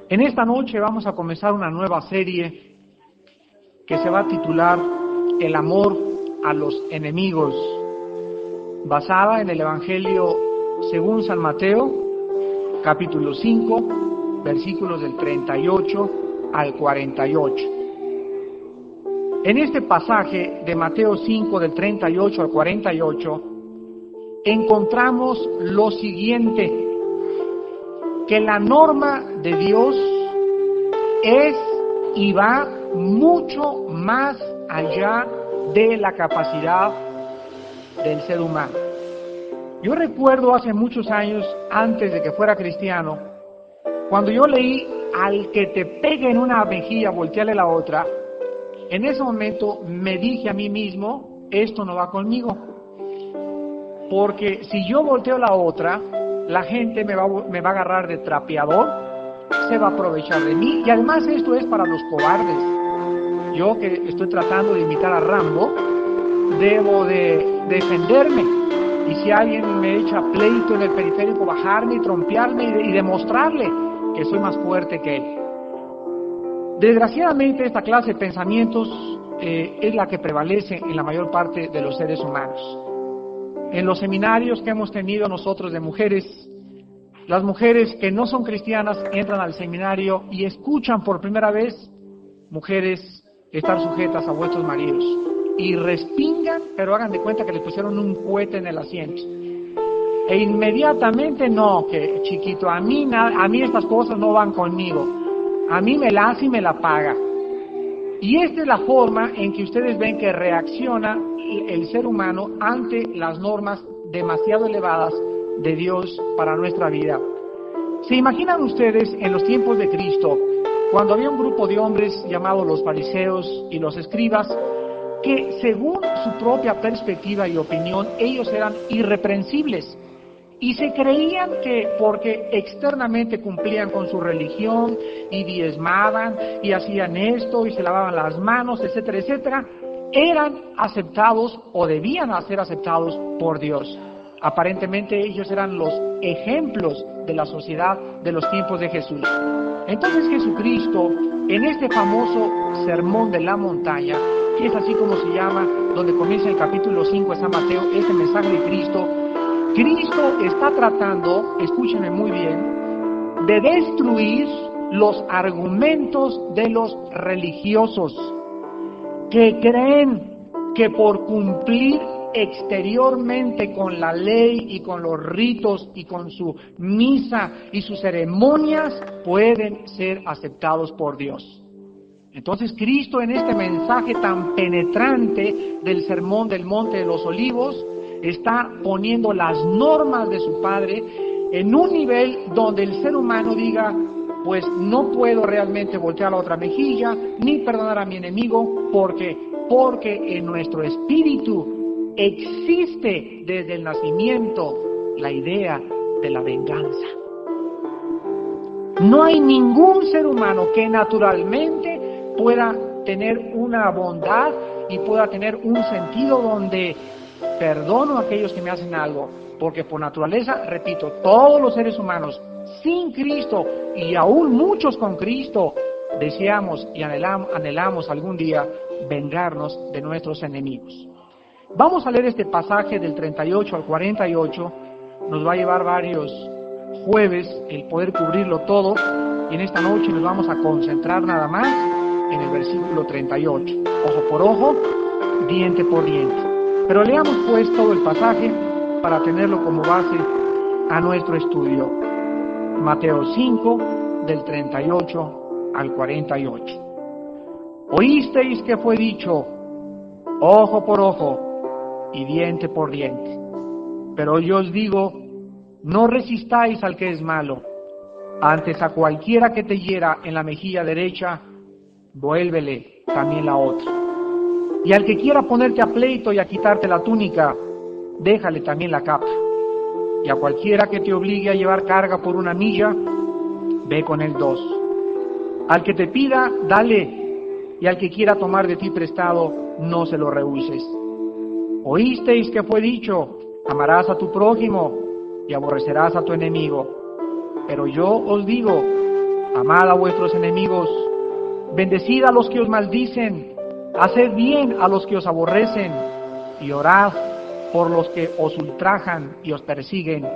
En esta noche vamos a comenzar una nueva serie que se va a titular El amor a los enemigos, basada en el Evangelio según San Mateo, capítulo 5, versículos del 38 al 48. En este pasaje de Mateo 5, del 38 al 48, encontramos lo siguiente: que la norma de Dios es y va mucho más allá de la capacidad del ser humano. Yo recuerdo hace muchos años, antes de que fuera cristiano, cuando yo leí al que te pegue en una mejilla, volteale la otra, en ese momento me dije a mí mismo, esto no va conmigo, porque si yo volteo la otra, la gente me va a agarrar de trapeador, se va a aprovechar de mí, y además esto es para los cobardes. Yo que estoy tratando de imitar a Rambo, debo de defenderme, y si alguien me echa pleito en el periférico, bajarme y trompearme y demostrarle que soy más fuerte que él. Desgraciadamente esta clase de pensamientos es la que prevalece en la mayor parte de los seres humanos. En los seminarios que hemos tenido nosotros de mujeres, las mujeres que no son cristianas entran al seminario y escuchan por primera vez, mujeres, estar sujetas a vuestros maridos, y respingan, pero hagan de cuenta que les pusieron un cohete en el asiento. E inmediatamente, no, que chiquito, a mí estas cosas no van conmigo, a mí me la hace y me la paga. Y esta es la forma en que ustedes ven que reacciona el ser humano ante las normas demasiado elevadas de Dios para nuestra vida. ¿Se imaginan ustedes en los tiempos de Cristo, cuando había un grupo de hombres llamados los fariseos y los escribas, que según su propia perspectiva y opinión, ellos eran irreprensibles? Y se creían que porque externamente cumplían con su religión y diezmaban y hacían esto y se lavaban las manos, etcétera, etcétera, eran aceptados o debían ser aceptados por Dios. Aparentemente ellos eran los ejemplos de la sociedad de los tiempos de Jesús. Entonces Jesucristo, en este famoso sermón de la montaña, que es así como se llama, donde comienza el capítulo 5 de San Mateo, este mensaje de Cristo está tratando, escúchenme muy bien, de destruir los argumentos de los religiosos que creen que por cumplir exteriormente con la ley y con los ritos y con su misa y sus ceremonias pueden ser aceptados por Dios. Entonces Cristo, en este mensaje tan penetrante del Sermón del Monte de los Olivos, está poniendo las normas de su Padre en un nivel donde el ser humano diga, pues no puedo realmente voltear la otra mejilla, ni perdonar a mi enemigo, porque en nuestro espíritu existe desde el nacimiento la idea de la venganza. No hay ningún ser humano que naturalmente pueda tener una bondad y pueda tener un sentido donde perdono a aquellos que me hacen algo, porque por naturaleza, repito, todos los seres humanos sin Cristo y aún muchos con Cristo deseamos y anhelamos algún día vengarnos de nuestros enemigos. Vamos a leer este pasaje del 38 al 48, nos va a llevar varios jueves el poder cubrirlo todo, y en esta noche nos vamos a concentrar nada más en el versículo 38, ojo por ojo, diente por diente. Pero leamos pues todo el pasaje para tenerlo como base a nuestro estudio. Mateo 5, del 38 al 48. Oísteis que fue dicho, ojo por ojo y diente por diente. Pero yo os digo, no resistáis al que es malo. Antes a cualquiera que te hiera en la mejilla derecha, vuélvele también la otra. Y al que quiera ponerte a pleito y a quitarte la túnica, déjale también la capa. Y a cualquiera que te obligue a llevar carga por 1 milla, ve con él 2. Al que te pida, dale, y al que quiera tomar de ti prestado, no se lo rehuses. Oísteis que fue dicho, amarás a tu prójimo y aborrecerás a tu enemigo. Pero yo os digo, Amad a vuestros enemigos, bendecid a los que os maldicen, haced bien a los que os aborrecen, y orad por los que os ultrajan y os persiguen,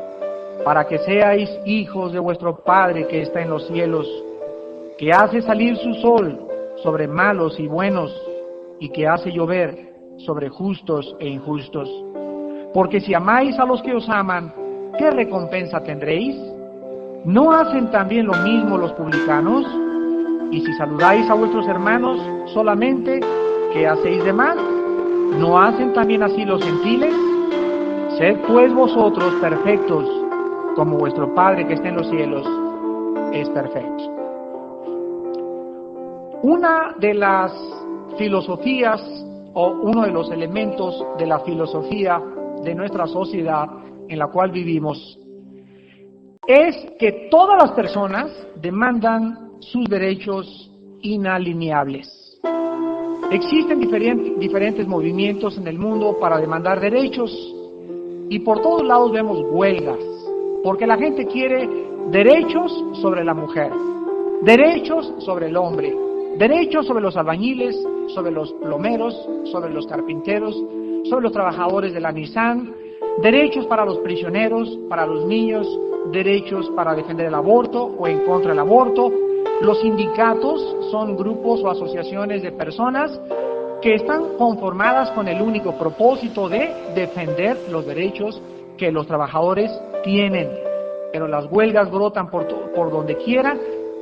para que seáis hijos de vuestro Padre que está en los cielos, que hace salir su sol sobre malos y buenos, y que hace llover sobre justos e injustos. Porque si amáis a los que os aman, ¿qué recompensa tendréis? ¿No hacen también lo mismo los publicanos? Y si saludáis a vuestros hermanos solamente, ¿qué hacéis de mal? ¿No hacen también así los gentiles? Sed pues vosotros perfectos, como vuestro Padre que está en los cielos es perfecto. Una de las filosofías o uno de los elementos de la filosofía de nuestra sociedad en la cual vivimos es que todas las personas demandan sus derechos inalineables. Existen diferentes movimientos en el mundo para demandar derechos y por todos lados vemos huelgas, porque la gente quiere derechos sobre la mujer, derechos sobre el hombre, derechos sobre los albañiles, sobre los plomeros, sobre los carpinteros, sobre los trabajadores de la Nissan, derechos para los prisioneros, para los niños, derechos para defender el aborto o en contra del aborto. Los sindicatos son grupos o asociaciones de personas que están conformadas con el único propósito de defender los derechos que los trabajadores tienen. Pero las huelgas brotan por donde quiera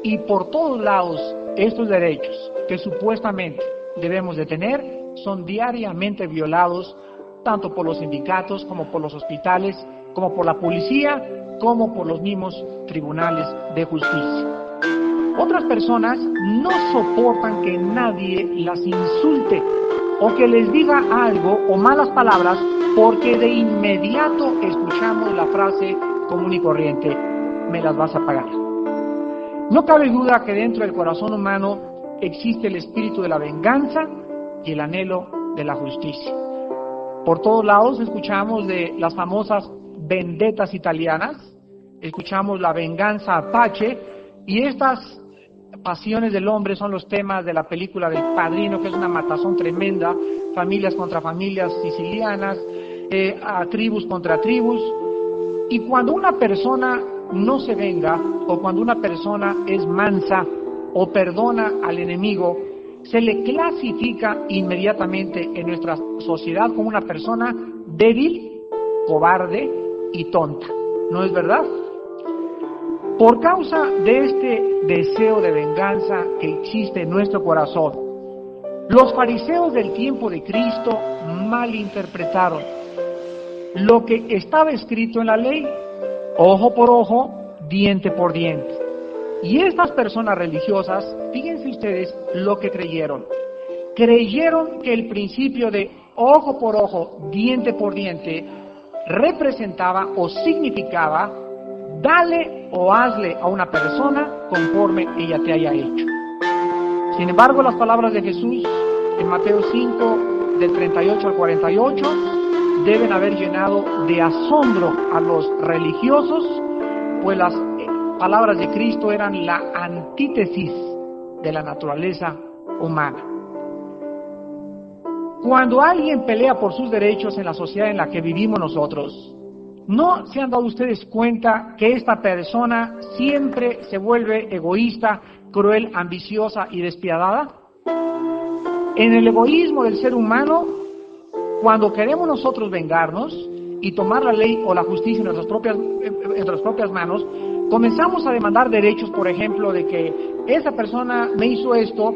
y por todos lados estos derechos que supuestamente debemos de tener son diariamente violados tanto por los sindicatos como por los hospitales, como por la policía, como por los mismos tribunales de justicia. Otras personas no soportan que nadie las insulte o que les diga algo o malas palabras porque de inmediato escuchamos la frase común y corriente: me las vas a pagar. No cabe duda que dentro del corazón humano existe el espíritu de la venganza y el anhelo de la justicia. Por todos lados escuchamos de las famosas vendetas italianas, escuchamos la venganza apache, y estas pasiones del hombre son los temas de la película del Padrino, que es una matazón tremenda, familias contra familias sicilianas, tribus contra tribus. Y cuando una persona no se venga, o cuando una persona es mansa o perdona al enemigo, se le clasifica inmediatamente en nuestra sociedad como una persona débil, cobarde y tonta. ¿No es verdad? Por causa de este deseo de venganza que existe en nuestro corazón, los fariseos del tiempo de Cristo malinterpretaron lo que estaba escrito en la ley: ojo por ojo, diente por diente. Y estas personas religiosas, fíjense ustedes lo que creyeron. Creyeron que el principio de ojo por ojo, diente por diente, representaba o significaba: dale o hazle a una persona conforme ella te haya hecho. Sin embargo, las palabras de Jesús en Mateo 5, del 38 al 48, deben haber llenado de asombro a los religiosos, pues las palabras de Cristo eran la antítesis de la naturaleza humana. Cuando alguien pelea por sus derechos en la sociedad en la que vivimos nosotros, ¿no se han dado ustedes cuenta que esta persona siempre se vuelve egoísta, cruel, ambiciosa y despiadada? En el egoísmo del ser humano, cuando queremos nosotros vengarnos y tomar la ley o la justicia en nuestras propias manos, comenzamos a demandar derechos, por ejemplo, de que esa persona me hizo esto,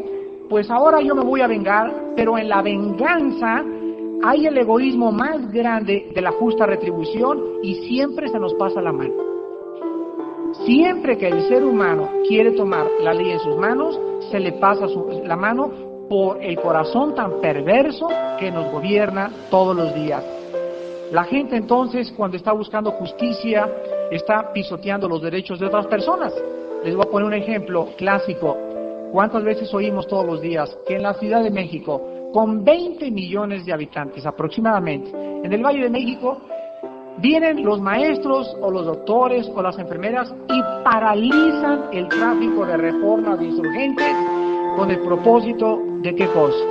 pues ahora yo me voy a vengar, pero en la venganza hay el egoísmo más grande de la justa retribución y siempre se nos pasa la mano. Siempre que el ser humano quiere tomar la ley en sus manos, se le pasa la mano por el corazón tan perverso que nos gobierna todos los días. La gente entonces, cuando está buscando justicia, está pisoteando los derechos de otras personas. Les voy a poner un ejemplo clásico. ¿Cuántas veces oímos todos los días que en la Ciudad de México, con 20 millones de habitantes aproximadamente, en el Valle de México, Vienen los maestros o los doctores o las enfermeras y paralizan el tráfico de Reforma de Insurgentes con el propósito de ¿qué cosa?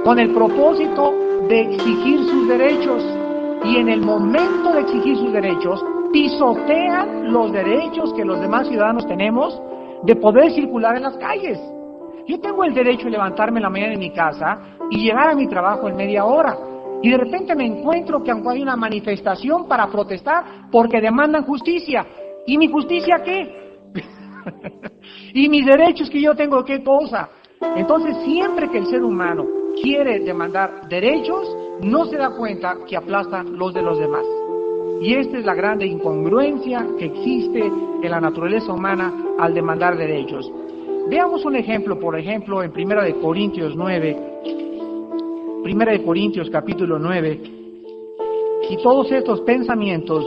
Con el propósito de exigir sus derechos. Y en el momento de exigir sus derechos, pisotean los derechos que los demás ciudadanos tenemos de poder circular en las calles. Yo tengo el derecho de levantarme en la mañana en mi casa y llegar a mi trabajo en media hora. Y de repente me encuentro que aunque hay una manifestación para protestar porque demandan justicia. ¿Y mi justicia qué? ¿Y mis derechos que yo tengo qué cosa? Entonces siempre que el ser humano quiere demandar derechos, no se da cuenta que aplastan los de los demás. Y esta es la grande incongruencia que existe en la naturaleza humana al demandar derechos. Veamos un ejemplo, por ejemplo, en 1 de Corintios 9, 1 de Corintios capítulo 9, y todos estos pensamientos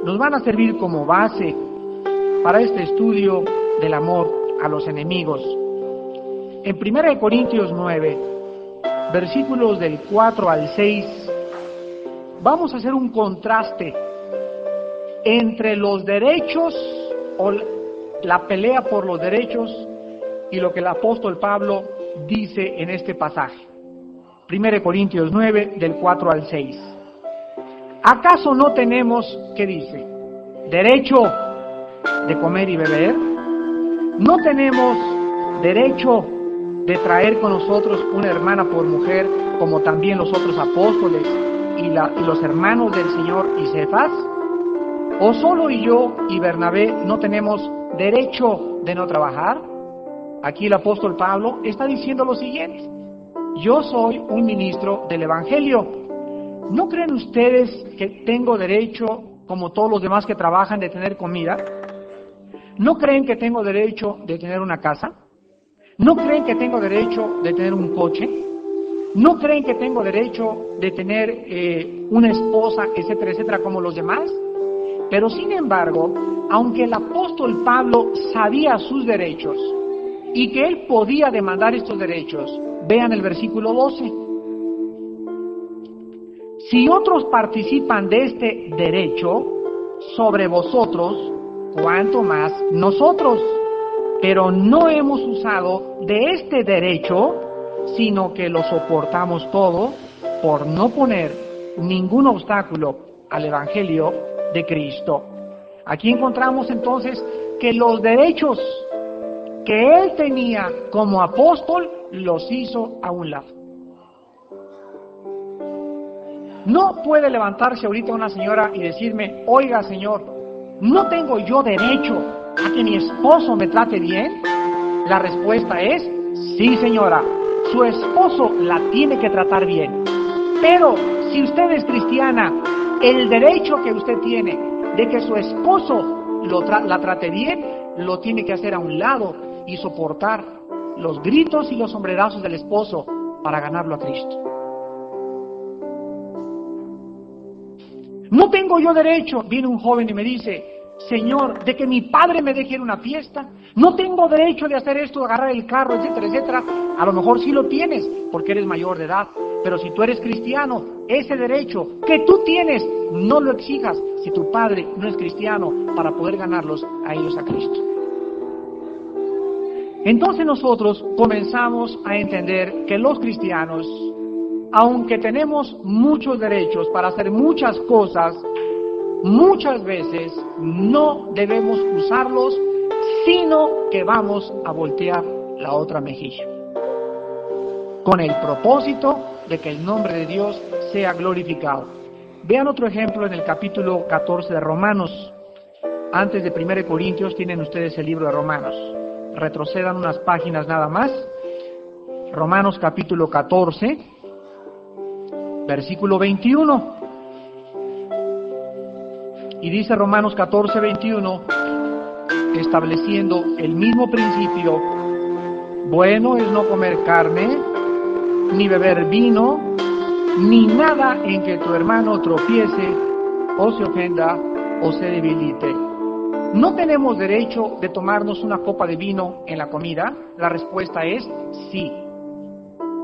nos van a servir como base para este estudio del amor a los enemigos. En 1 de Corintios 9, versículos del 4 al 6, vamos a hacer un contraste entre los derechos o la pelea por los derechos y lo que el apóstol Pablo dice en este pasaje. 1 Corintios 9, del 4 al 6. ¿Acaso no tenemos, qué dice, derecho de comer y beber? ¿No tenemos derecho de traer con nosotros una hermana por mujer, como también los otros apóstoles y los hermanos del Señor y Cefas? ¿O solo yo y Bernabé no tenemos derecho de no trabajar? Aquí el apóstol Pablo está diciendo lo siguiente: yo soy un ministro del Evangelio. ¿No creen ustedes que tengo derecho, como todos los demás que trabajan, de tener comida? ¿No creen que tengo derecho de tener una casa? ¿No creen que tengo derecho de tener un coche? ¿No creen que tengo derecho de tener una esposa, etcétera, etcétera, como los demás? Pero sin embargo, aunque el apóstol Pablo sabía sus derechos y que él podía demandar estos derechos, vean el versículo 12. Si otros participan de este derecho sobre vosotros, cuánto más nosotros. Pero no hemos usado de este derecho, sino que lo soportamos todo por no poner ningún obstáculo al Evangelio de Cristo. Aquí encontramos entonces que los derechos que él tenía como apóstol los hizo a un lado. No puede levantarse ahorita una señora y decirme: oiga, señor, ¿no tengo yo derecho a que mi esposo me trate bien? La respuesta es: sí, señora, su esposo la tiene que tratar bien. Pero si usted es cristiana, el derecho que usted tiene de que su esposo la trate bien, lo tiene que hacer a un lado y soportar los gritos y los sombrerazos del esposo para ganarlo a Cristo. No tengo yo derecho, viene un joven y me dice: Señor, de que mi padre me deje ir a una fiesta, no tengo derecho de hacer esto, de agarrar el carro, etcétera, etcétera. A lo mejor sí lo tienes, porque eres mayor de edad, pero si tú eres cristiano, ese derecho que tú tienes, no lo exijas si tu padre no es cristiano, para poder ganarlos a ellos a Cristo. Entonces nosotros comenzamos a entender que los cristianos, aunque tenemos muchos derechos para hacer muchas cosas, muchas veces no debemos usarlos, sino que vamos a voltear la otra mejilla, con el propósito de que el nombre de Dios sea glorificado. Vean otro ejemplo en el capítulo 14 de Romanos. Antes de 1 Corintios tienen ustedes el libro de Romanos. Retrocedan unas páginas nada más. Romanos capítulo 14, versículo 21. Y dice Romanos 14, 21, estableciendo el mismo principio: bueno es no comer carne, ni beber vino, ni nada en que tu hermano tropiece, o se ofenda, o se debilite. ¿No tenemos derecho de tomarnos una copa de vino en la comida? La respuesta es sí.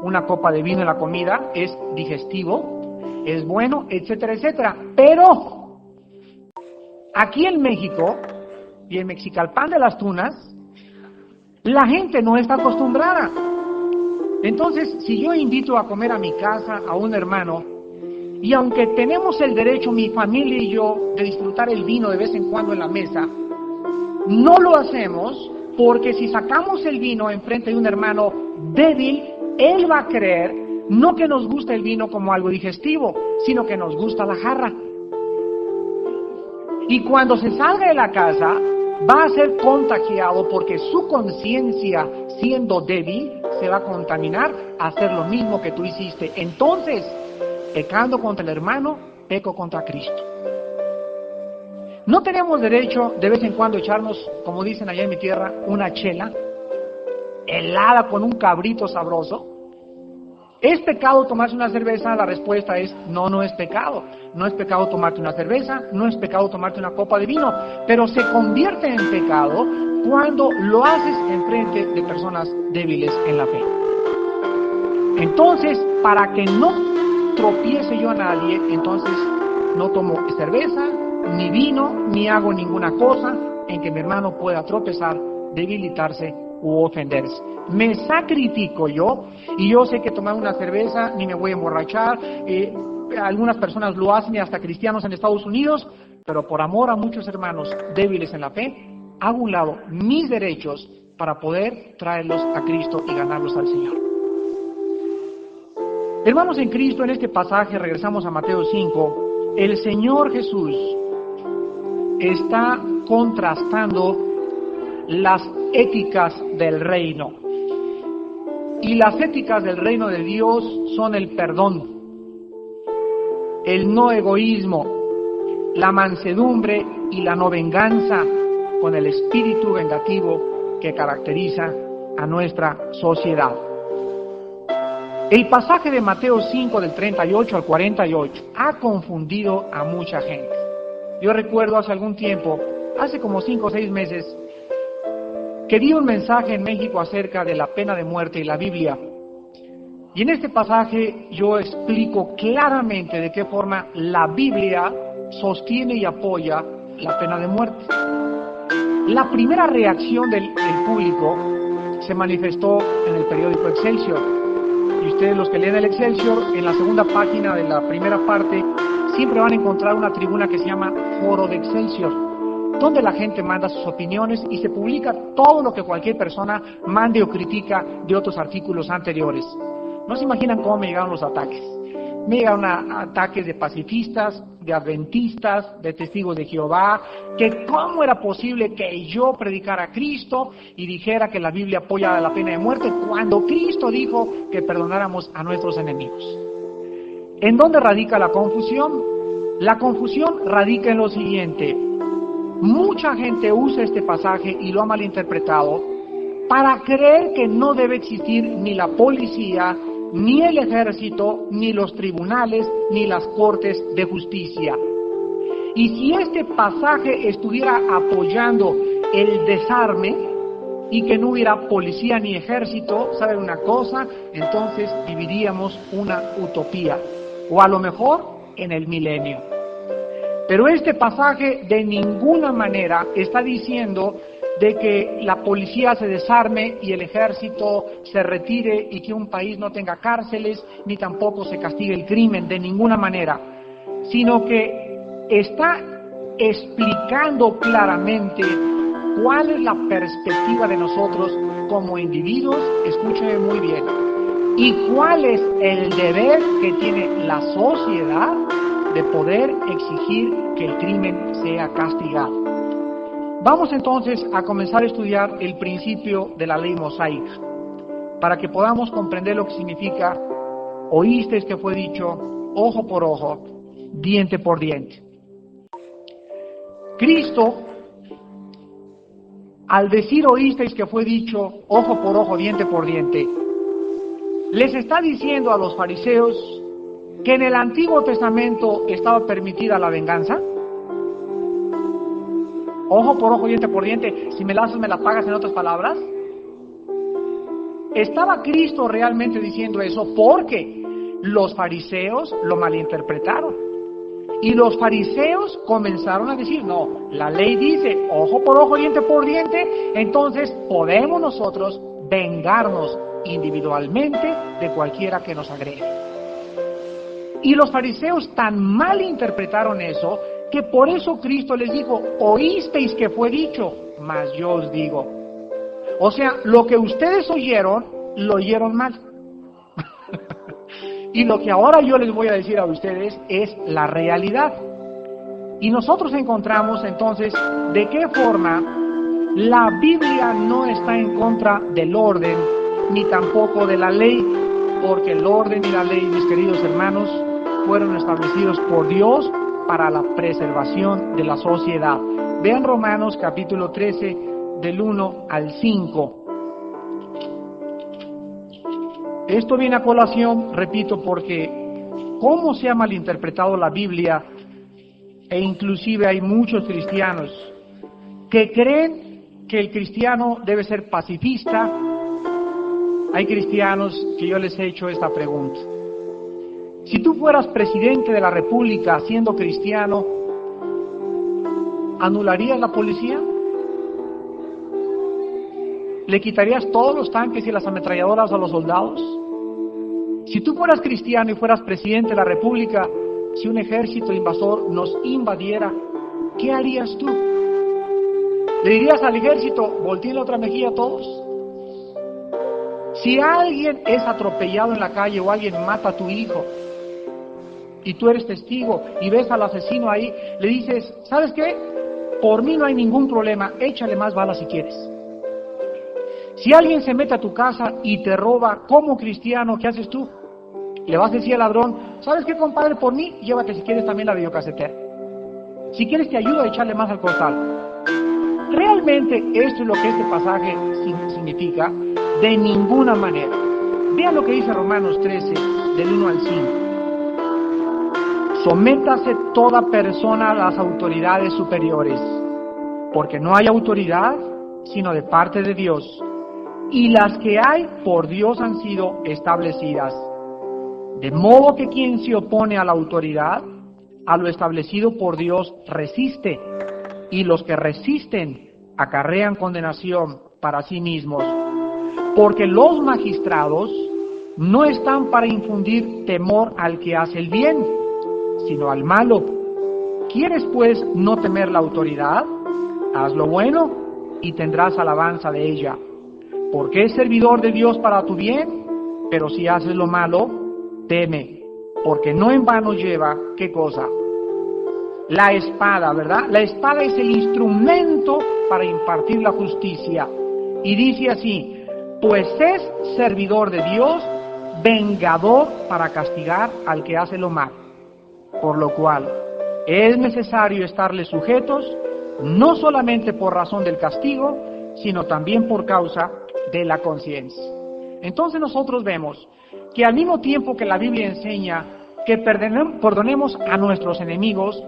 Una copa de vino en la comida es digestivo. es bueno, etcétera, etcétera. Pero aquí en México y en Mexicalpan de las Tunas, la gente no está acostumbrada. Entonces, si yo invito a comer a mi casa a un hermano, y aunque tenemos el derecho, mi familia y yo, de disfrutar el vino de vez en cuando en la mesa, no lo hacemos porque si sacamos el vino enfrente de un hermano débil, él va a creer no que nos gusta el vino como algo digestivo, sino que nos gusta la jarra. Y cuando se salga de la casa, va a ser contagiado porque su conciencia, siendo débil, se va a contaminar a hacer lo mismo que tú hiciste. Entonces, pecando contra el hermano, peco contra Cristo. No tenemos derecho de vez en cuando echarnos, como dicen allá en mi tierra, una chela helada con un cabrito sabroso. ¿Es pecado tomarse una cerveza? La respuesta es no, no es pecado. No es pecado tomarte una cerveza, no es pecado tomarte una copa de vino, pero se convierte en pecado cuando lo haces enfrente de personas débiles en la fe. Entonces, para que no tropiece yo a nadie, entonces no tomo cerveza, ni vino, ni hago ninguna cosa en que mi hermano pueda tropezar, debilitarse u ofenderse. Me sacrifico yo, y yo sé que tomar una cerveza ni me voy a emborrachar. Algunas personas lo hacen, y hasta cristianos en Estados Unidos, pero por amor a muchos hermanos débiles en la fe, hago a un lado mis derechos para poder traerlos a Cristo y ganarlos al Señor. Hermanos en Cristo, en este pasaje, regresamos a Mateo 5, el Señor Jesús está contrastando las éticas del reino. Y las éticas del reino de Dios son el perdón, el no egoísmo, la mansedumbre y la no venganza, con el espíritu vengativo que caracteriza a nuestra sociedad. El pasaje de Mateo 5 del 38 al 48 ha confundido a mucha gente. Yo recuerdo hace algún tiempo, hace como 5 o 6 meses, que di un mensaje en México acerca de la pena de muerte y la Biblia. Y en este pasaje yo explico claramente de qué forma la Biblia sostiene y apoya la pena de muerte. La primera reacción del público se manifestó en el periódico Excelsior. Y ustedes, los que leen el Excelsior, en la segunda página de la primera parte, siempre van a encontrar una tribuna que se llama Foro de Excelsior, donde la gente manda sus opiniones y se publica todo lo que cualquier persona mande o critica de otros artículos anteriores. No se imaginan cómo me llegaron los ataques. Me llegaron ataques de pacifistas, de adventistas, de testigos de Jehová, que cómo era posible que yo predicara a Cristo y dijera que la Biblia apoya la pena de muerte cuando Cristo dijo que perdonáramos a nuestros enemigos. ¿En dónde radica la confusión? La confusión radica en lo siguiente. Mucha gente usa este pasaje y lo ha malinterpretado para creer que no debe existir ni la policía, ni el ejército, ni los tribunales, ni las cortes de justicia. Y si este pasaje estuviera apoyando el desarme y que no hubiera policía ni ejército, ¿saben una cosa? Entonces viviríamos una utopía, o a lo mejor en el milenio. Pero este pasaje de ninguna manera está diciendo de que la policía se desarme y el ejército se retire y que un país no tenga cárceles, ni tampoco se castigue el crimen, de ninguna manera, sino que está explicando claramente cuál es la perspectiva de nosotros como individuos, escúcheme muy bien, y cuál es el deber que tiene la sociedad de poder exigir que el crimen sea castigado. Vamos entonces a comenzar a estudiar el principio de la ley mosaica, para que podamos comprender lo que significa: oísteis que fue dicho, ojo por ojo, diente por diente. Cristo, al decir oísteis que fue dicho, ojo por ojo, diente por diente, les está diciendo a los fariseos que en el Antiguo Testamento estaba permitida la venganza. Ojo por ojo, diente por diente, si me la haces me la pagas, en otras palabras. ¿Estaba Cristo realmente diciendo eso? Porque los fariseos lo malinterpretaron. Y los fariseos comenzaron a decir, no, la ley dice ojo por ojo, diente por diente, entonces podemos nosotros vengarnos individualmente de cualquiera que nos agrede. Y los fariseos tan mal interpretaron eso, que por eso Cristo les dijo, oísteis que fue dicho, mas yo os digo. O sea, lo que ustedes oyeron, lo oyeron mal. Y lo que ahora yo les voy a decir a ustedes es la realidad. Y nosotros encontramos entonces de qué forma la Biblia no está en contra del orden, ni tampoco de la ley, porque el orden y la ley, mis queridos hermanos, fueron establecidos por Dios para la preservación de la sociedad. Vean Romanos capítulo 13, del 1 al 5. Esto viene a colación, repito, porque cómo se ha malinterpretado la Biblia, e inclusive hay muchos cristianos que creen que el cristiano debe ser pacifista. Hay cristianos que yo les he hecho esta pregunta. Si tú fueras presidente de la República siendo cristiano, ¿anularías la policía? ¿Le quitarías todos los tanques y las ametralladoras a los soldados? Si tú fueras cristiano y fueras presidente de la República, si un ejército invasor nos invadiera, ¿qué harías tú? ¿Le dirías al ejército, volteen la otra mejilla a todos? Si alguien es atropellado en la calle o alguien mata a tu hijo, y tú eres testigo y ves al asesino ahí, le dices, ¿sabes qué? Por mí no hay ningún problema, échale más balas si quieres. Si alguien se mete a tu casa y te roba, como cristiano, ¿qué haces tú? Le vas a decir al ladrón, ¿sabes qué, compadre? Por mí, llévate si quieres también la videocasetera. Si quieres te ayudo a echarle más al costal. Realmente esto es lo que este pasaje significa, de ninguna manera. Vean lo que dice Romanos 13, del 1 al 5. Sométase toda persona a las autoridades superiores, porque no hay autoridad sino de parte de Dios, y las que hay por Dios han sido establecidas. De modo que quien se opone a la autoridad, a lo establecido por Dios, resiste, y los que resisten acarrean condenación para sí mismos, porque los magistrados no están para infundir temor al que hace el bien, sino al malo. ¿Quieres pues no temer la autoridad? Haz lo bueno y tendrás alabanza de ella, porque es servidor de Dios para tu bien. Pero si haces lo malo, teme, porque no en vano lleva, ¿qué cosa? La espada, ¿verdad? La espada es el instrumento para impartir la justicia. Y dice así, pues es servidor de Dios, vengador para castigar al que hace lo malo. Por lo cual, es necesario estarles sujetos, no solamente por razón del castigo, sino también por causa de la conciencia. Entonces nosotros vemos que al mismo tiempo que la Biblia enseña que perdonemos a nuestros enemigos,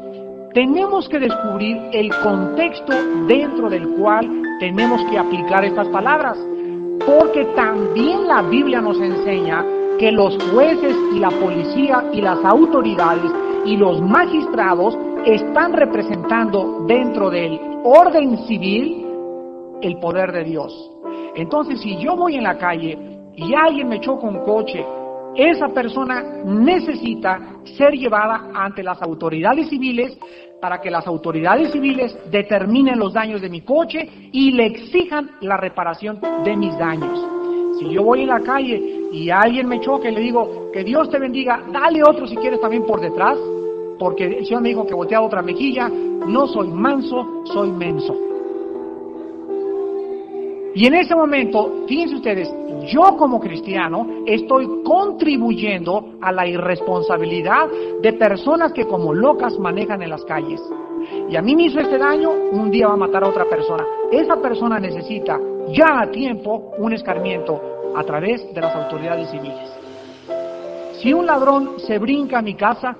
tenemos que descubrir el contexto dentro del cual tenemos que aplicar estas palabras, porque también la Biblia nos enseña que los jueces y la policía y las autoridades y los magistrados están representando dentro del orden civil el poder de Dios. Entonces, si yo voy en la calle y alguien me choca un coche, esa persona necesita ser llevada ante las autoridades civiles para que las autoridades civiles determinen los daños de mi coche y le exijan la reparación de mis daños. Si yo voy en la calle y alguien me choca y le digo, que Dios te bendiga, dale otro si quieres también por detrás, porque el Señor me dijo que voltea otra mejilla, no soy manso, soy menso. Y en ese momento, fíjense ustedes, yo como cristiano estoy contribuyendo a la irresponsabilidad de personas que como locas manejan en las calles. Y a mí me hizo este daño, un día va a matar a otra persona. Esa persona necesita ya a tiempo un escarmiento a través de las autoridades civiles. Si un ladrón se brinca a mi casa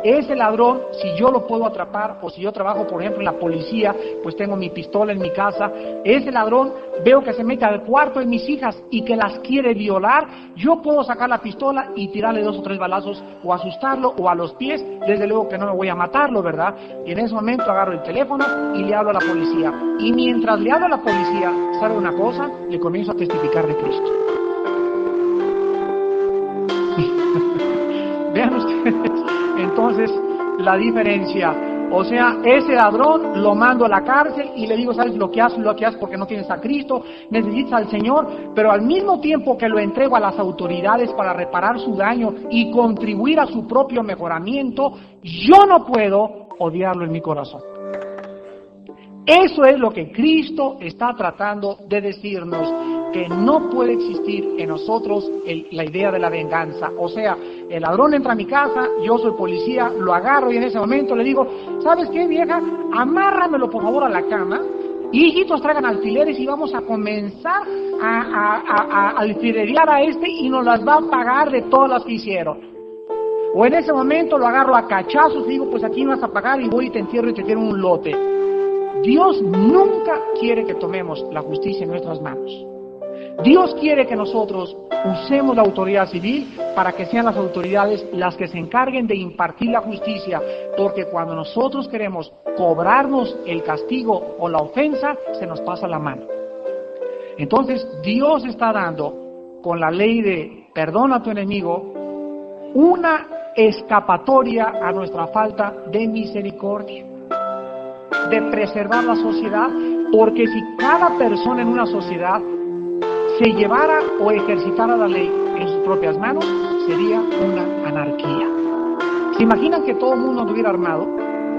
Ese ladrón, si yo lo puedo atrapar, o si yo trabajo, por ejemplo, en la policía, pues tengo mi pistola en mi casa, ese ladrón veo que se mete al cuarto de mis hijas y que las quiere violar, yo puedo sacar la pistola y tirarle 2 o 3 balazos, o asustarlo, o a los pies, desde luego que no me voy a matarlo, ¿verdad? Y en ese momento agarro el teléfono y le hablo a la policía. Y mientras le hablo a la policía, ¿sabe una cosa? Le comienzo a testificar de Cristo. Vean ustedes, entonces, la diferencia. O sea, ese ladrón lo mando a la cárcel y le digo, ¿sabes lo que haces porque no tienes a Cristo? Necesitas al Señor, pero al mismo tiempo que lo entrego a las autoridades para reparar su daño y contribuir a su propio mejoramiento, yo no puedo odiarlo en mi corazón. Eso es lo que Cristo está tratando de decirnos, que no puede existir en nosotros la idea de la venganza. O sea, el ladrón entra a mi casa, yo soy policía, lo agarro y en ese momento le digo, ¿sabes qué, vieja? Amárramelo por favor a la cama, y hijitos traigan alfileres y vamos a comenzar a alfilerear a este y nos las va a pagar de todas las que hicieron. O en ese momento lo agarro a cachazos y digo, pues aquí me vas a pagar y voy y te entierro y te quiero un lote. Dios nunca quiere que tomemos la justicia en nuestras manos. Dios quiere que nosotros usemos la autoridad civil para que sean las autoridades las que se encarguen de impartir la justicia, porque cuando nosotros queremos cobrarnos el castigo o la ofensa, se nos pasa la mano. Entonces, Dios está dando, con la ley de perdona a tu enemigo, una escapatoria a nuestra falta de misericordia, de preservar la sociedad, porque si cada persona en una sociedad se llevara o ejercitara la ley en sus propias manos, sería una anarquía. ¿Se imaginan que todo el mundo estuviera armado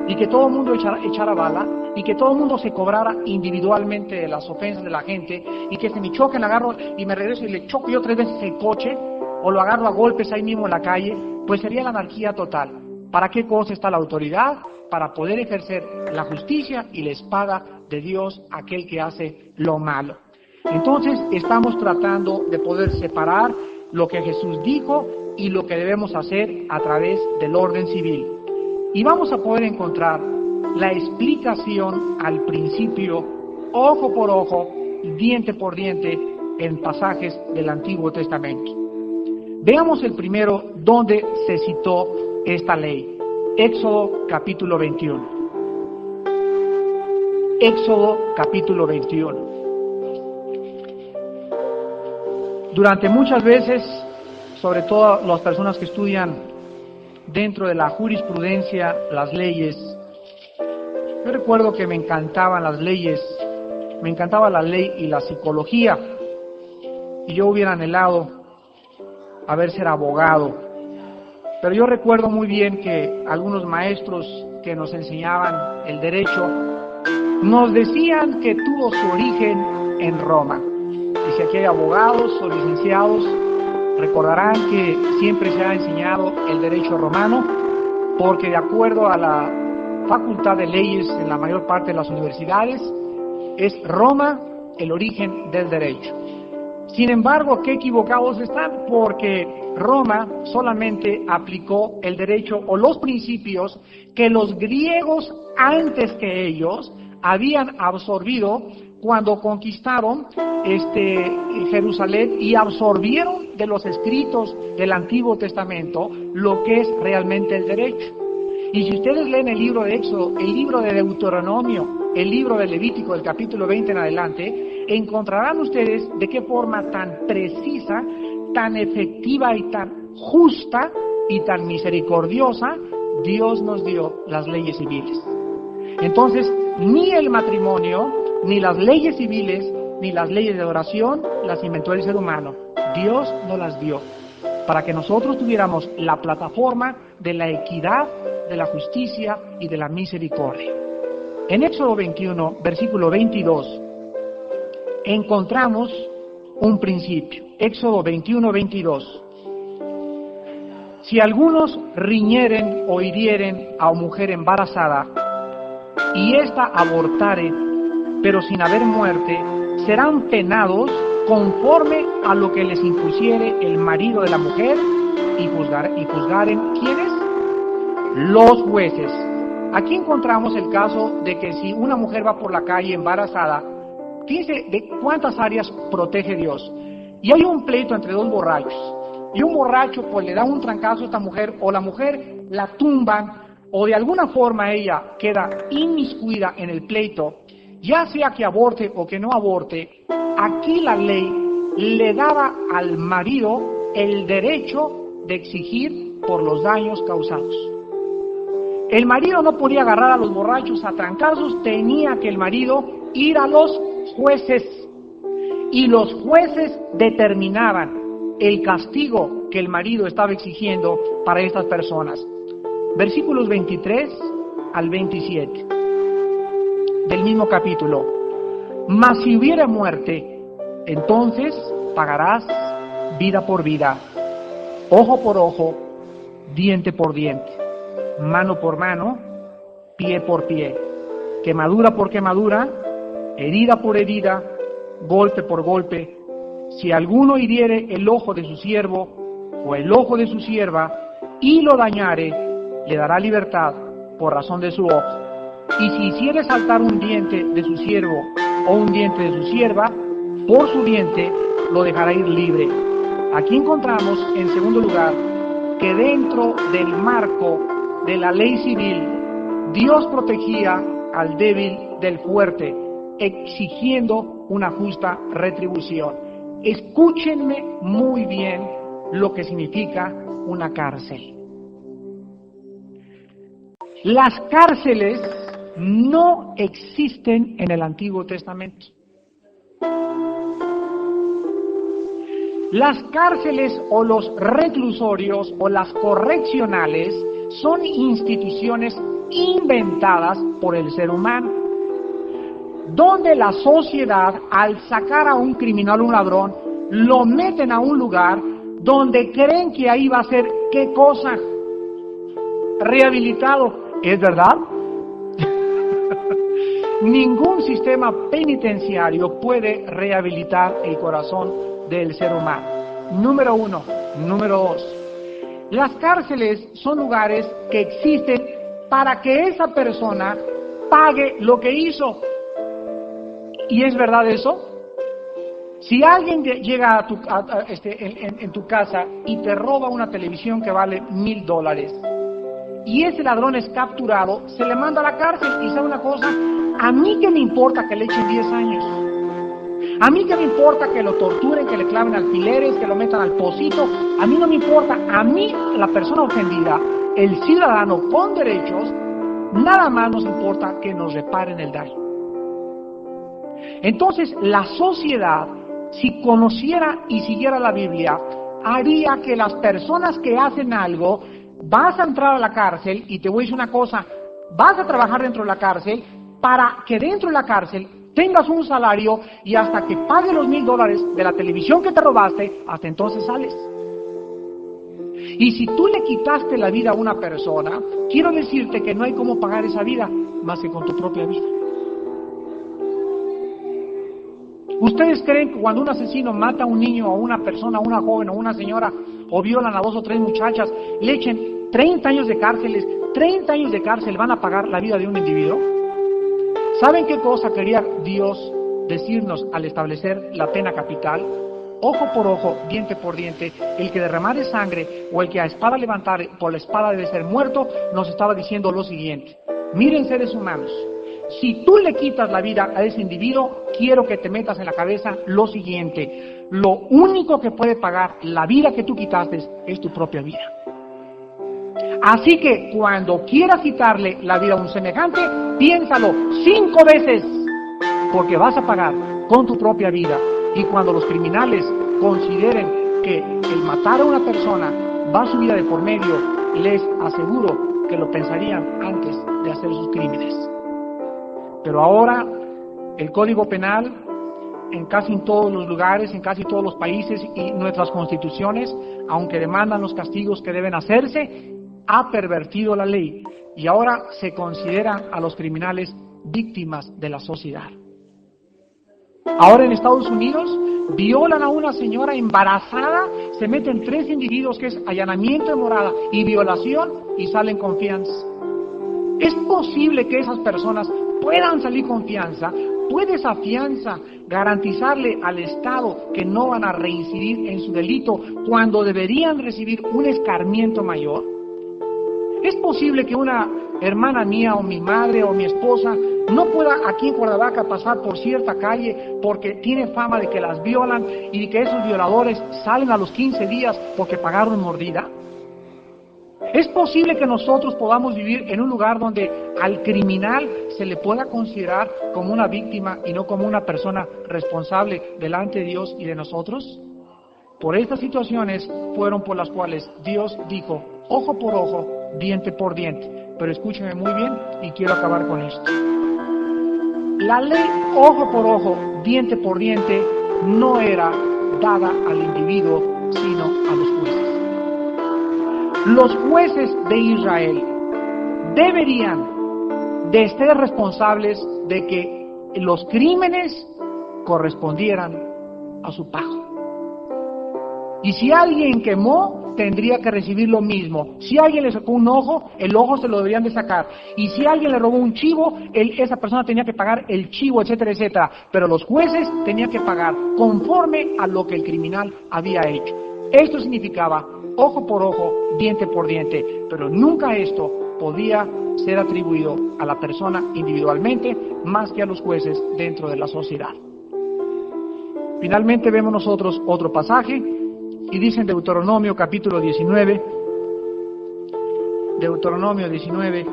y que todo el mundo echara bala y que todo el mundo se cobrara individualmente las ofensas de la gente y que se me choquen, agarro y me regreso y le choco yo 3 veces el coche o lo agarro a golpes ahí mismo en la calle? Pues sería la anarquía total. ¿Para qué cosa está la autoridad? Para poder ejercer la justicia y la espada de Dios a aquel que hace lo malo. Entonces estamos tratando de poder separar lo que Jesús dijo y lo que debemos hacer a través del orden civil. Y vamos a poder encontrar la explicación al principio, ojo por ojo, diente por diente, en pasajes del Antiguo Testamento. Veamos el primero donde se citó esta ley. Éxodo capítulo 21. Éxodo capítulo 21. Durante muchas veces, sobre todo las personas que estudian dentro de la jurisprudencia las leyes, yo recuerdo que me encantaban las leyes, me encantaba la ley y la psicología, y yo hubiera anhelado haber ser abogado. Pero yo recuerdo muy bien que algunos maestros que nos enseñaban el derecho nos decían que tuvo su origen en Roma. Y si aquí hay abogados o licenciados, recordarán que siempre se ha enseñado el derecho romano, porque de acuerdo a la Facultad de Leyes en la mayor parte de las universidades, es Roma el origen del derecho. Sin embargo, qué equivocados están, porque Roma solamente aplicó el derecho o los principios que los griegos antes que ellos habían absorbido cuando conquistaron Jerusalén y absorbieron de los escritos del Antiguo Testamento lo que es realmente el derecho. Y si ustedes leen el libro de Éxodo, el libro de Deuteronomio, el libro de Levítico, del capítulo 20 en adelante, encontrarán ustedes de qué forma tan precisa, tan efectiva y tan justa y tan misericordiosa Dios nos dio las leyes civiles. Entonces, ni el matrimonio, ni las leyes civiles, ni las leyes de adoración las inventó el ser humano. Dios nos las dio para que nosotros tuviéramos la plataforma de la equidad, de la justicia y de la misericordia. En Éxodo 21, versículo 22, encontramos un principio. Éxodo 21, 22. Si algunos riñeren o hirieren a mujer embarazada, y ésta abortare, pero sin haber muerte, serán penados conforme a lo que les impusiere el marido de la mujer, y juzgaren ¿quiénes? los jueces. Aquí encontramos el caso de que si una mujer va por la calle embarazada, fíjense de cuántas áreas protege Dios. Y hay un pleito entre dos borrachos. Y un borracho pues le da un trancazo a esta mujer, o la mujer la tumban, o de alguna forma ella queda inmiscuida en el pleito, ya sea que aborte o que no aborte. Aquí la ley le daba al marido el derecho de exigir por los daños causados. El marido no podía agarrar a los borrachos a trancazos, tenía que el marido ir a los jueces, y los jueces determinaban el castigo que el marido estaba exigiendo para estas personas. Versículos 23 al 27 del mismo capítulo. Mas si hubiera muerte, entonces pagarás vida por vida, ojo por ojo, diente por diente, mano por mano, pie por pie, quemadura por quemadura, herida por herida, golpe por golpe. Si alguno hiriere el ojo de su siervo o el ojo de su sierva y lo dañare, le dará libertad por razón de su ojo. Y si hiciere saltar un diente de su siervo o un diente de su sierva, por su diente lo dejará ir libre. Aquí encontramos, en segundo lugar, que dentro del marco de la ley civil, Dios protegía al débil del fuerte, exigiendo una justa retribución. Escúchenme muy bien lo que significa una cárcel. Las cárceles no existen en el Antiguo Testamento. Las cárceles o los reclusorios o las correccionales son instituciones inventadas por el ser humano, donde la sociedad, al sacar a un criminal o un ladrón, lo meten a un lugar donde creen que ahí va a ser, ¿qué cosa? Rehabilitado. ¿Es verdad? Ningún sistema penitenciario puede rehabilitar el corazón del ser humano. Número uno. Número dos. Las cárceles son lugares que existen para que esa persona pague lo que hizo. ¿Y es verdad eso? Si alguien llega en tu casa y te roba una televisión que vale $1,000 y ese ladrón es capturado, se le manda a la cárcel. Y sabe una cosa, a mí que me importa que le echen 10 años, a mí que me importa que lo torturen, que le claven alfileres, que lo metan al pocito, a mí no me importa. A mí, la persona ofendida, el ciudadano con derechos, nada más nos importa que nos reparen el daño. Entonces, la sociedad, si conociera y siguiera la Biblia, haría que las personas que hacen algo, vas a entrar a la cárcel, y te voy a decir una cosa, vas a trabajar dentro de la cárcel para que dentro de la cárcel tengas un salario, y hasta que pagues los $1,000 de la televisión que te robaste, hasta entonces sales. Y si tú le quitaste la vida a una persona, quiero decirte que no hay cómo pagar esa vida más que con tu propia vida. ¿Ustedes creen que cuando un asesino mata a un niño, a una persona, a una joven o una señora, o violan a 2 o 3 muchachas, le echen 30 años de cárceles, 30 años de cárcel, van a pagar la vida de un individuo? ¿Saben qué cosa quería Dios decirnos al establecer la pena capital? Ojo por ojo, diente por diente. El que derramare sangre o el que a espada levantare, por la espada debe ser muerto. Nos estaba diciendo lo siguiente: miren, seres humanos, si tú le quitas la vida a ese individuo, quiero que te metas en la cabeza lo siguiente: lo único que puede pagar la vida que tú quitaste es tu propia vida. Así que cuando quieras quitarle la vida a un semejante, piénsalo 5 veces, porque vas a pagar con tu propia vida. Y cuando los criminales consideren que el matar a una persona va su vida de por medio, les aseguro que lo pensarían antes de hacer sus crímenes. Pero ahora el Código Penal, en casi todos los lugares, en casi todos los países, y nuestras constituciones, aunque demandan los castigos que deben hacerse, ha pervertido la ley, y ahora se consideran a los criminales víctimas de la sociedad. Ahora en Estados Unidos violan a una señora embarazada, se meten 3 individuos, que es allanamiento de morada y violación, y salen con fianza. ¿Es posible que esas personas puedan salir con fianza? ¿Puede esa fianza garantizarle al Estado que no van a reincidir en su delito cuando deberían recibir un escarmiento mayor? ¿Es posible que una hermana mía o mi madre o mi esposa no pueda aquí en Cuernavaca pasar por cierta calle porque tiene fama de que las violan y de que esos violadores salen a los 15 días porque pagaron mordida? ¿Es posible que nosotros podamos vivir en un lugar donde al criminal se le pueda considerar como una víctima y no como una persona responsable delante de Dios y de nosotros? Por estas situaciones fueron por las cuales Dios dijo, ojo por ojo, diente por diente. Pero escúcheme muy bien y quiero acabar con esto. La ley ojo por ojo, diente por diente no era dada al individuo, sino a los jueces. Los jueces de Israel deberían de ser responsables de que los crímenes correspondieran a su pago. Y si alguien quemó, tendría que recibir lo mismo. Si alguien le sacó un ojo, el ojo se lo deberían de sacar. Y si alguien le robó un chivo, esa persona tenía que pagar el chivo, etcétera, etcétera. Pero los jueces tenían que pagar conforme a lo que el criminal había hecho. Esto significaba ojo por ojo, diente por diente. Pero nunca esto podía ser atribuido a la persona individualmente, más que a los jueces dentro de la sociedad. Finalmente vemos nosotros otro pasaje. Y dice en Deuteronomio capítulo 19, Deuteronomio 19,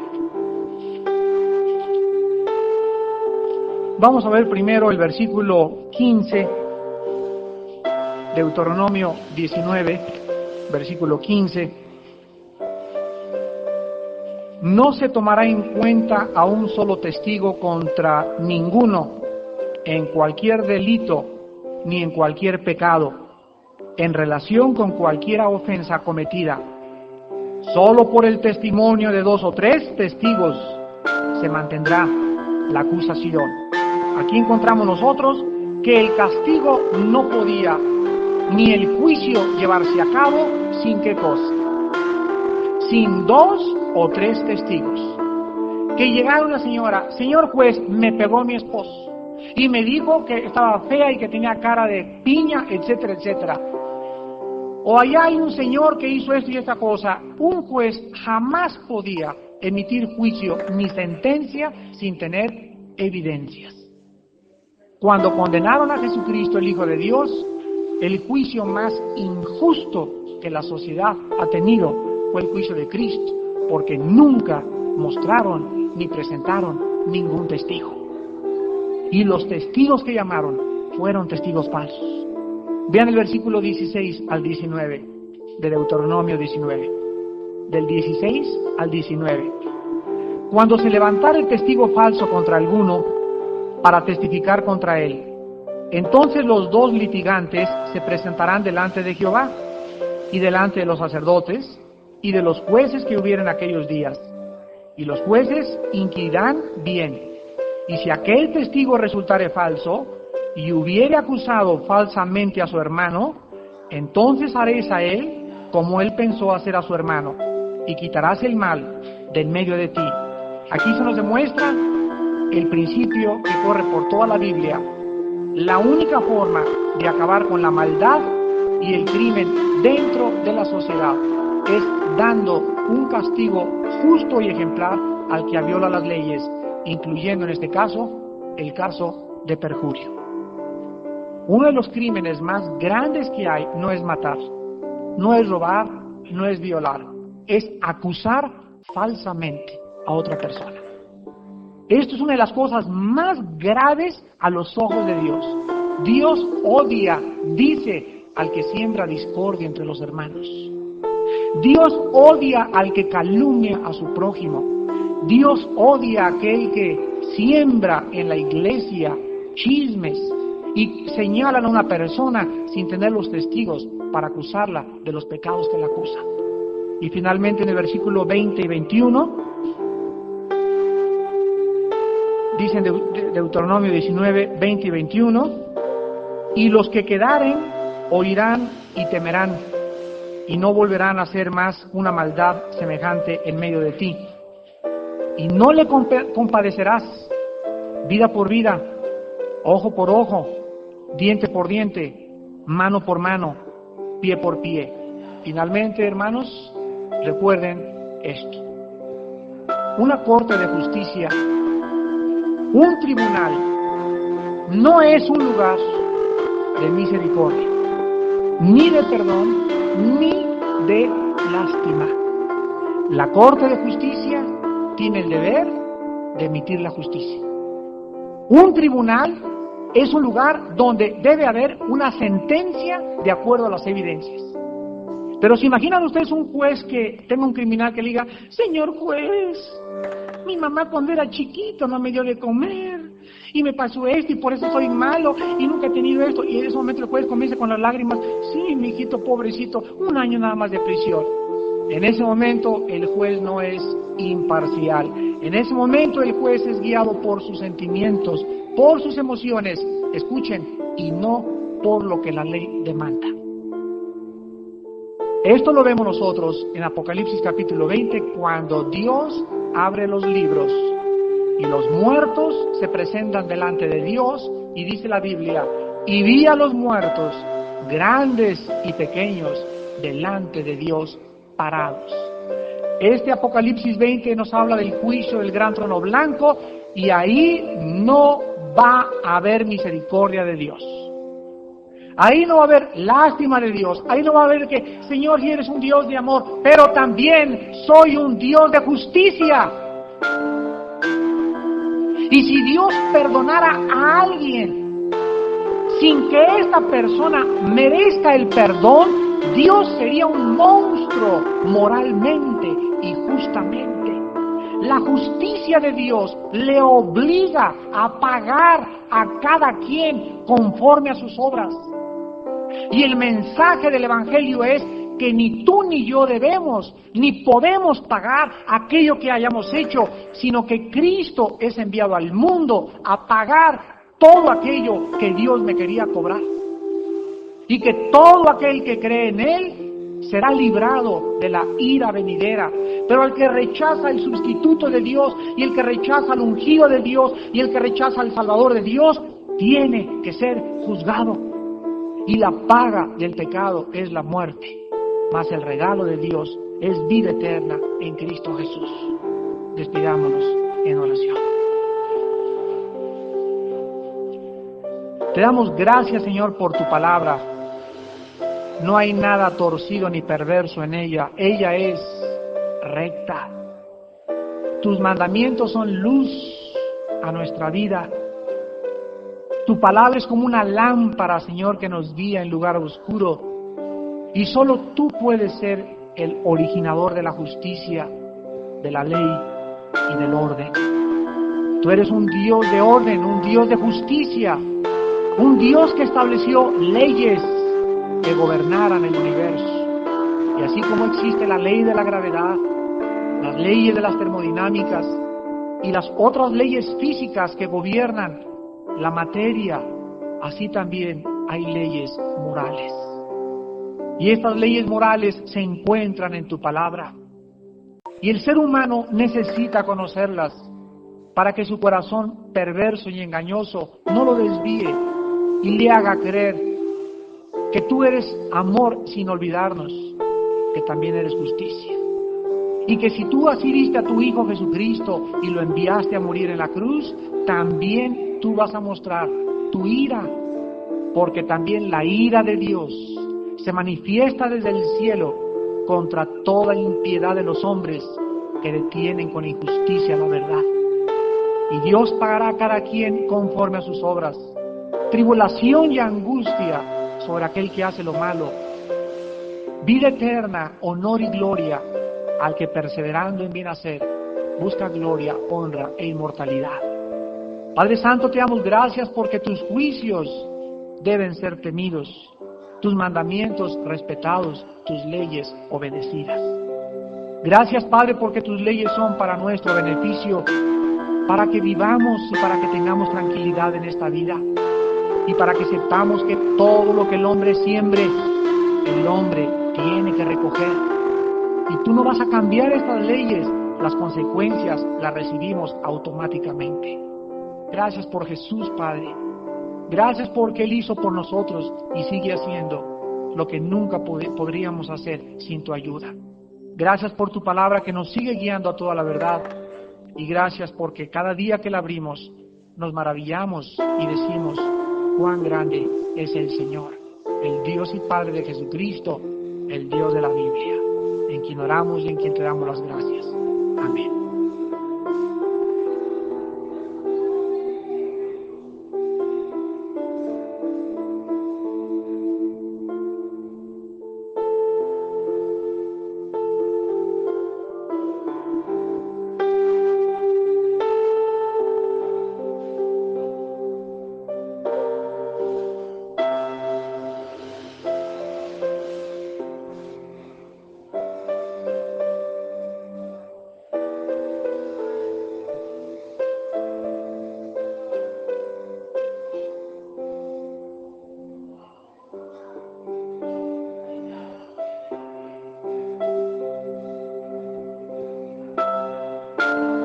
vamos a ver primero el versículo 15, Deuteronomio 19, versículo 15. No se tomará en cuenta a un solo testigo contra ninguno en cualquier delito ni en cualquier pecado, en relación con cualquier ofensa cometida. Solo por el testimonio de 2 o 3 testigos se mantendrá la acusación. Aquí encontramos nosotros que el castigo no podía ni el juicio llevarse a cabo sin qué cosa, sin 2 o 3 testigos. Que llegara una señora, señor juez, me pegó mi esposo y me dijo que estaba fea y que tenía cara de piña, etcétera, etcétera. O allá hay un señor que hizo esto y esta cosa. Un juez jamás podía emitir juicio ni sentencia sin tener evidencias. Cuando condenaron a Jesucristo, el Hijo de Dios, el juicio más injusto que la sociedad ha tenido fue el juicio de Cristo, porque nunca mostraron ni presentaron ningún testigo. Y los testigos que llamaron fueron testigos falsos. Vean el versículo 16 al 19 de Deuteronomio 19. Del 16 al 19. Cuando se levantara el testigo falso contra alguno para testificar contra él, entonces los 2 litigantes se presentarán delante de Jehová y delante de los sacerdotes y de los jueces que hubieren aquellos días. Y los jueces inquirirán bien. Y si aquel testigo resultare falso, y hubiere acusado falsamente a su hermano, entonces haréis a él como él pensó hacer a su hermano, y quitarás el mal del medio de ti. Aquí se nos demuestra el principio que corre por toda la Biblia. La única forma de acabar con la maldad y el crimen dentro de la sociedad es dando un castigo justo y ejemplar al que viola las leyes, incluyendo en este caso el caso de perjurio. Uno de los crímenes más grandes que hay no es matar, no es robar, no es violar, es acusar falsamente a otra persona. Esto es una de las cosas más graves a los ojos de Dios. Dios odia, dice, al que siembra discordia entre los hermanos. Dios odia al que calumnia a su prójimo. Dios odia a aquel que siembra en la iglesia chismes y señalan a una persona sin tener los testigos para acusarla de los pecados que la acusan. Y finalmente en el versículo 20 y 21, dicen Deuteronomio 19, 20 y 21, y los que quedaren oirán y temerán, y no volverán a hacer más una maldad semejante en medio de ti. Y no le compadecerás, vida por vida, ojo por ojo, diente por diente, mano por mano, pie por pie. Finalmente, hermanos, recuerden esto. Una corte de justicia, un tribunal, no es un lugar de misericordia, ni de perdón, ni de lástima. La corte de justicia tiene el deber de emitir la justicia. Un tribunal es un lugar donde debe haber una sentencia de acuerdo a las evidencias. Pero ¿se imaginan ustedes un juez que tenga un criminal que le diga: señor juez, mi mamá cuando era chiquito no me dio de comer y me pasó esto y por eso soy malo y nunca he tenido esto? Y en ese momento el juez comienza con las lágrimas: sí, mi hijito pobrecito, 1 año nada más de prisión. En ese momento el juez no es imparcial. En ese momento el juez es guiado por sus sentimientos, por sus emociones, escuchen, y no por lo que la ley demanda. Esto lo vemos nosotros en Apocalipsis capítulo 20, cuando Dios abre los libros y los muertos se presentan delante de Dios, y dice la Biblia: y vi a los muertos, grandes y pequeños, delante de Dios parados. Este Apocalipsis 20 nos habla del juicio del gran trono blanco, y ahí no va a haber misericordia de Dios. Ahí no va a haber lástima de Dios. Ahí no va a haber que: Señor, si eres un Dios de amor, pero también soy un Dios de justicia. Y si Dios perdonara a alguien sin que esta persona merezca el perdón, Dios sería un monstruo moralmente y justamente. La justicia de Dios le obliga a pagar a cada quien conforme a sus obras. Y el mensaje del Evangelio es que ni tú ni yo debemos, ni podemos pagar aquello que hayamos hecho, sino que Cristo es enviado al mundo a pagar todo aquello que Dios me quería cobrar. Y que todo aquel que cree en Él será librado de la ira venidera. Pero el que rechaza el sustituto de Dios, y el que rechaza al ungido de Dios, y el que rechaza al Salvador de Dios, tiene que ser juzgado. Y la paga del pecado es la muerte, mas el regalo de Dios es vida eterna en Cristo Jesús. Despidámonos en oración. Te damos gracias, Señor, por tu palabra. No hay nada torcido ni perverso en ella. Ella es recta. Tus mandamientos son luz a nuestra vida. Tu palabra es como una lámpara, Señor, que nos guía en lugar oscuro. Y solo tú puedes ser el originador de la justicia, de la ley y del orden. Tú eres un Dios de orden, un Dios de justicia, un Dios que estableció leyes que gobernaran el universo. Y así como existe la ley de la gravedad, las leyes de las termodinámicas y las otras leyes físicas que gobiernan la materia, así también hay leyes morales. Y estas leyes morales se encuentran en tu palabra. Y el ser humano necesita conocerlas para que su corazón perverso y engañoso no lo desvíe y le haga creer que tú eres amor, sin olvidarnos que también eres justicia. Y que si tú así diste a tu Hijo Jesucristo y lo enviaste a morir en la cruz, también tú vas a mostrar tu ira, porque también la ira de Dios se manifiesta desde el cielo contra toda impiedad de los hombres que detienen con injusticia la verdad. Y Dios pagará a cada quien conforme a sus obras. Tribulación y angustia sobre aquel que hace lo malo. Vida eterna, honor y gloria al que perseverando en bien hacer busca gloria, honra e inmortalidad. Padre Santo, te damos gracias porque tus juicios deben ser temidos, tus mandamientos respetados, tus leyes obedecidas. Gracias, Padre, porque tus leyes son para nuestro beneficio, para que vivamos y para que tengamos tranquilidad en esta vida, y para que sepamos que todo lo que el hombre siembre, el hombre tiene que recoger. Y tú no vas a cambiar estas leyes, las consecuencias las recibimos automáticamente. Gracias por Jesús, Padre. Gracias porque Él hizo por nosotros y sigue haciendo lo que nunca podríamos hacer sin tu ayuda. Gracias por tu palabra que nos sigue guiando a toda la verdad. Y gracias porque cada día que la abrimos nos maravillamos y decimos cuán grande es el Señor, el Dios y Padre de Jesucristo, el Dios de la Biblia, en quien oramos y en quien te damos las gracias. Amén.